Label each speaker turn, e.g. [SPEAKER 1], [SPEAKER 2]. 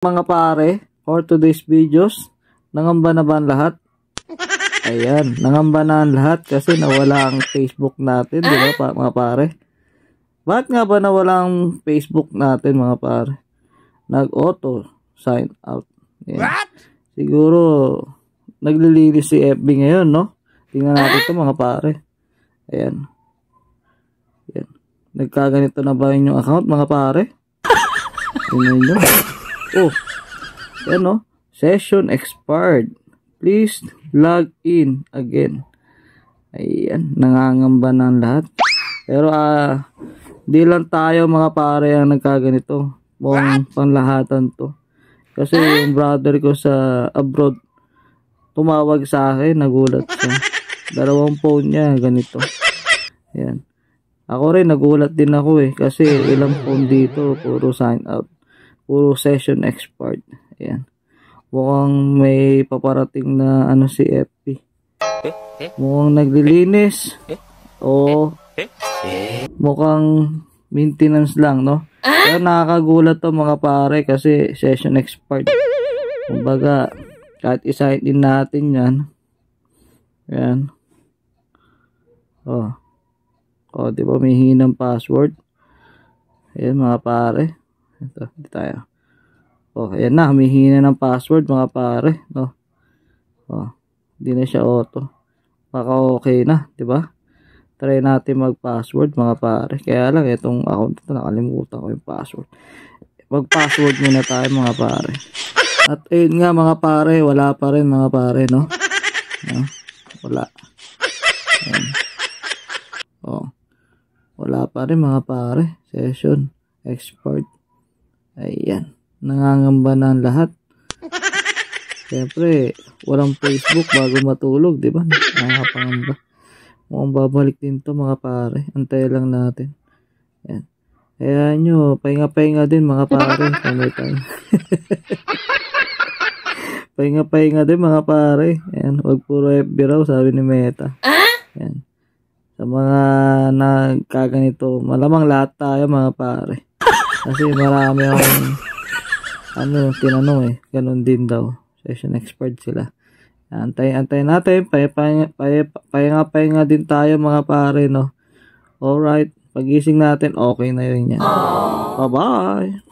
[SPEAKER 1] Mga pare, for today's videos, nangamba na ba ang lahat? Ayan, nangamba na ang lahat kasi nawala ang Facebook natin, di ba mga pare? Bakit nga ba nawala ang Facebook natin mga pare? Nag-auto sign out. Ayan. Siguro, naglilinis si FB ngayon, no? Tingnan natin ito mga pare. Ayan. Ayan. Nagkaganito na ba yung account mga pare? Tingnan nyo. Oh, yan o. Session expired. Please log in again. Ayan, nangangamba na ang lahat. Pero di lang tayo mga pare ang nagkaganito. Buong panlahatan to. Kasi yung brother ko sa abroad, tumawag sa akin, nagulat siya. 2 phone niya, ganito. Ayan. Ako rin, nagulat din ako kasi ilang phone dito, puro sign out. Puro session expired. Ayan. Mukhang may paparating na si FB. Mukhang naglilinis. O mukhang maintenance lang, no? Pero nakakagulat to mga pare kasi session expired. Kumbaga, kahit isa-hit din natin yan. Ayan. O, diba may hinang password? Ayan mga pare. Ito, hindi tayo. Ayan na, humihina ng password mga pare, no? Hindi na siya auto. Baka okay na, 'di ba? Try natin mag-password mga pare. Kaya lang itong account ito nakalimutan ko yung password. Mag-password muna tayo mga pare. At ayun nga mga pare, wala pa rin mga pare, no? Wala. Ayan. Wala pa rin mga pare. Session expired. Ayan, nangangamba na ang lahat. Siyempre, walang Facebook bago matulog, di ba? Nakakapangamba. Mukhang babalik din to mga pare. Antay lang natin. Ayan. Kaya nyo, pahinga-pahinga din mga pare. Pahinga-pahinga din mga pare. Ayan, wag puro FB raw, sabi ni Meta. Ayan. Sa mga nagkaganito, malamang lahat tayo mga pare. Kasi marami akong tinanong ganun din daw. Session expired sila. Antay natin. Pahinga din tayo mga pare, no? Alright. Pagising natin, okay na yun yan. Bye-bye.